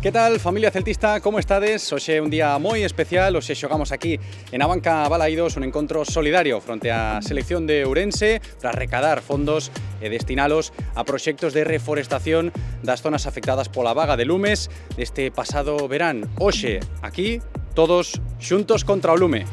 Que tal, familia celtista, como estades? Hoxe é un día moi especial, hoxe xogamos aquí en Abanca Balaídos un encontro solidario fronte á selección de Ourense para recadar fondos e destinalos a proxectos de reforestación das zonas afectadas pola vaga de lumes deste pasado verán. Hoxe, aquí, todos xuntos contra o lume.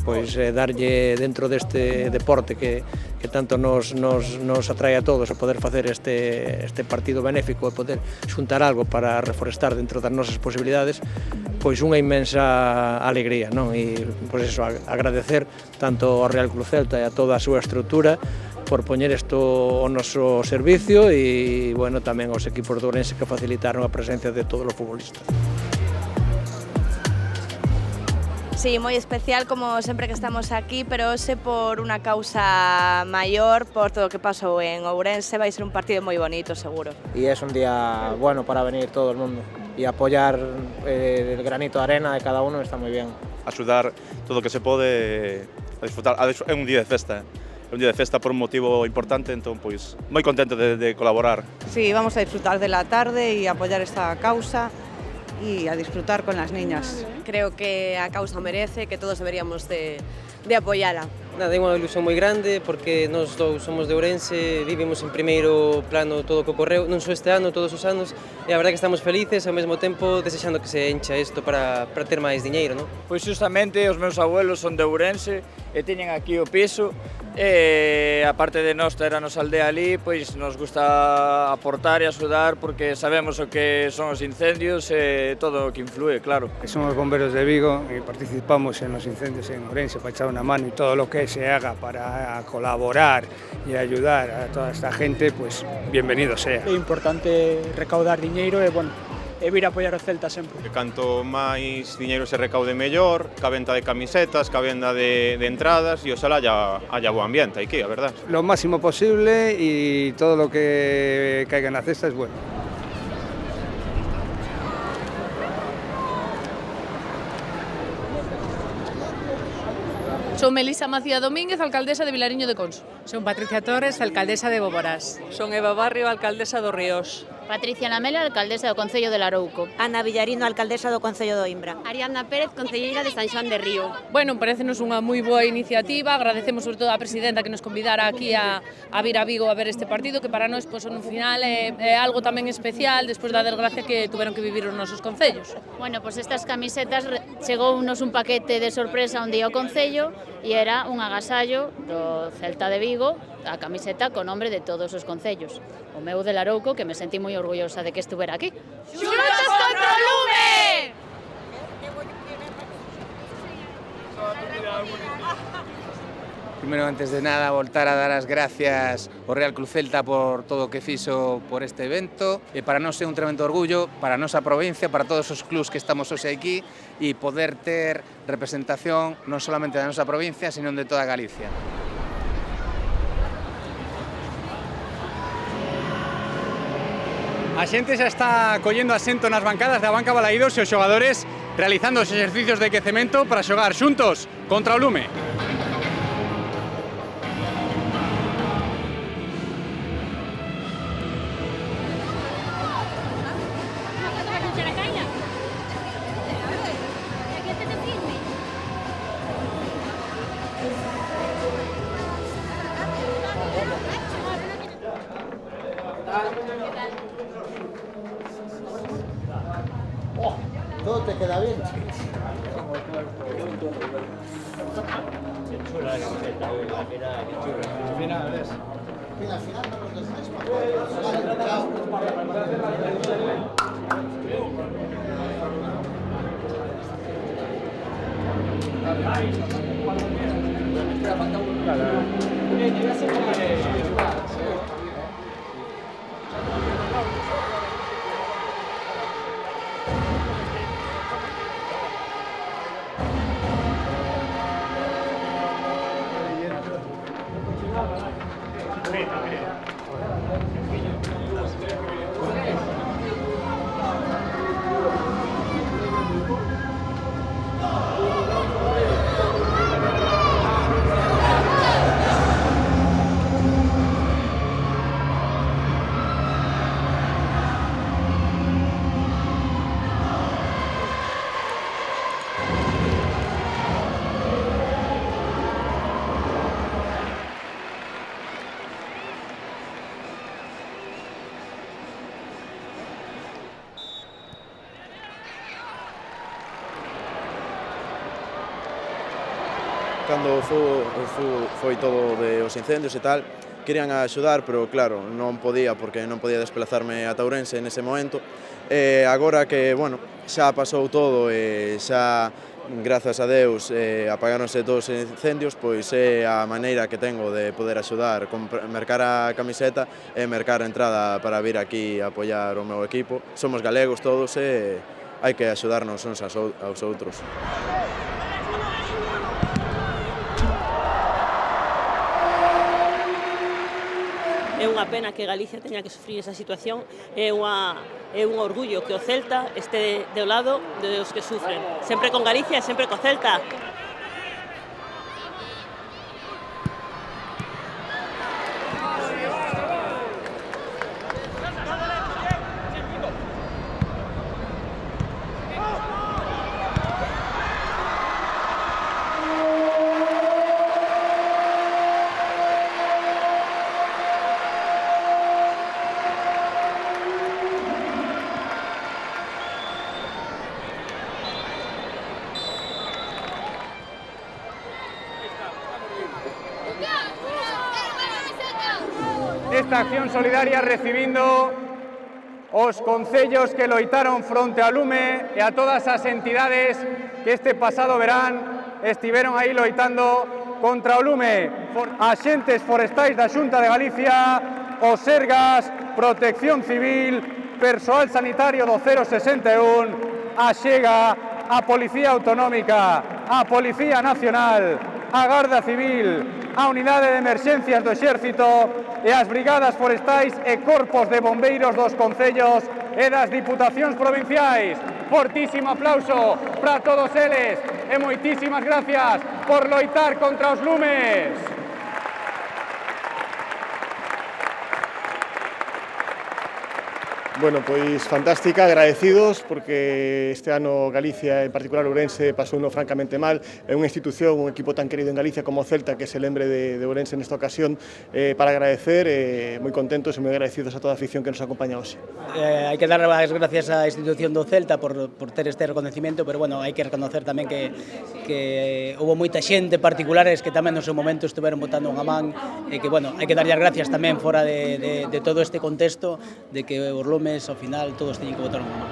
Pois darlle dentro deste deporte que tanto nos atrae a todos a poder facer este partido benéfico e poder xuntar algo para reforestar dentro das nosas posibilidades, pois unha inmensa alegría, non? E pois eso, agradecer tanto ao Real Club Celta e a toda a súa estrutura por poñer isto ao noso servicio e, bueno, tamén aos equipos de Ourense que facilitaron a presencia de todos os futbolistas. Sí, moi especial como sempre que estamos aquí, pero hoxe por unha causa maior, por todo o que pasou en Ourense, vai ser un partido moi bonito, seguro. Y es un día bueno para venir todo el mundo y apoyar el granito de arena de cada uno está muy bien. Axudar todo o que se pode a disfrutar, é un día de festa. É un día de festa por un motivo importante, entón pois moi contento de colaborar. Sí, vamos a disfrutar de la tarde y apoyar esta causa y a disfrutar con las niñas. Creo que a causa merece, que todos deberíamos de apoyala. Nada, é unha ilusión moi grande porque nós dous somos de Ourense, vivimos en primeiro plano todo o que ocorreu, non só este ano, todos os anos, e a verdade que estamos felices e ao mesmo tempo desexando que se encha isto para ter máis diñeiro, non? Pois justamente os meus abuelos son de Ourense e teñen aquí o piso e a parte de nós ter a nosa aldea ali, pois nos gusta aportar e axudar porque sabemos o que son os incendios e todo o que influe, claro. Somos bomberos de Vigo e participamos en los incendios en Ourense para echar una mano y todo lo que se haga para colaborar y ayudar a toda esta gente, pues bienvenido sea. É importante recaudar diñeiro e, bueno, e vir a apoiar o Celta sempre. Que canto máis diñeiro se recaude mellor, ca venta de camisetas, ca venda de entradas e oxalá haya bo ambiente aquí, a verdad. Lo máximo posible y todo lo que caiga en la cesta es bueno. Son Melisa Macía Domínguez, alcaldesa de Vilariño de Conso. Son Patricia Torres, alcaldesa de Boborás. Son Eva Barrio, alcaldesa do Ríos. Patricia Lamela, alcaldesa do Concello de Larouco. Ana Villarino, alcaldesa do Concello do Imbra. Ariadna Pérez, concelleira de San Xoán de Río. Bueno, parecenos unha moi boa iniciativa, agradecemos sobre todo á presidenta que nos convidara aquí a vir a Vigo a ver este partido, que para nós, pois, no final é algo tamén especial despois da desgracia que tuveron que vivir os nosos concellos. Bueno, pois estas camisetas chegounos un paquete de sorpresa un día ao Concello e era un agasallo do Celta de Vigo, a camiseta co nombre de todos os concellos. O meu de Larouco, que me sentí moi orgullosa de que estuvera aquí. Xuntos contra o lume! Primero, antes de nada, voltar a dar as gracias ao Real Club Celta por todo o que fixo por este evento. E para nós é un tremendo orgullo, para a nosa provincia, para todos os clubs que estamos hoxe aquí e poder ter representación non solamente da nosa provincia, sino de toda Galicia. A xente xa está collendo asento nas bancadas da Abanca Balaídos e os xogadores realizando os exercicios de quecemento para xogar xuntos contra o lume. ¿Todo te queda bien? Qué chula la camiseta, mira, qué chula. Final, ¿ves? Mira, al final no nos dejáis para... cando foi todo de os incendios e tal, querían axudar, pero claro, non podía porque non podía desplazarme a Ourense nese momento. E agora que, bueno, xa pasou todo e xa, grazas a Deus, apagáronse todos os incendios, pois é a maneira que tengo de poder axudar, mercar a camiseta e mercar a entrada para vir aquí a apoiar o meu equipo. Somos galegos todos e hai que axudarnos uns aos outros. É unha pena que Galicia teña que sufrir esa situación, é un orgullo que o Celta este do lado dos que sufren. Sempre con Galicia e sempre co Celta. Esta acción solidaria recibindo os concellos que loitaron fronte ao lume e a todas as entidades que este pasado verán estiveron aí loitando contra o lume. Axentes forestais da Xunta de Galicia, os Sergas, Protección Civil, persoal sanitario do 061, a Xega, a Policía Autonómica, a Policía Nacional, a Garda Civil, a Unidade de Emerxencias do Exército e as Brigadas Forestais e Corpos de Bombeiros dos Concellos e das Diputacións Provinciais. Fortísimo aplauso para todos eles e moitísimas gracias por loitar contra os lumes. Bueno, pois fantástica, agradecidos, porque este ano Galicia, en particular Ourense, pasou francamente mal. É unha institución, un equipo tan querido en Galicia como o Celta, que se lembre de Ourense nesta ocasión, para agradecer, moi contentos e moi agradecidos a toda a afición que nos acompaña hoxe. Hai que dar as gracias á institución do Celta por ter este reconocimiento, pero bueno, hai que reconocer tamén que houve moita xente particulares que tamén no seu momento estiveron botando unha man, e que, bueno, hai que darlle as gracias tamén fora de todo este contexto de que os lumes ao final todos teñen que botar unha mão.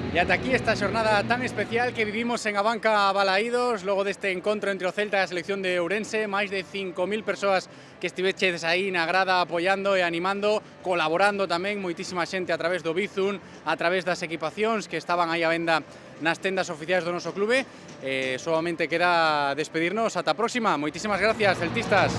E ata aquí esta xornada tan especial que vivimos en Abanca Balaídos, logo deste encontro entre o Celta e a selección de Ourense, máis de 5.000 persoas que estiveches aí na grada apoiando e animando, colaborando tamén moitísima xente a través do Bizum, a través das equipacións que estaban aí a venda nas tendas oficiais do noso clube. Solamente queda despedirnos, ata a próxima. Moitísimas gracias, celtistas.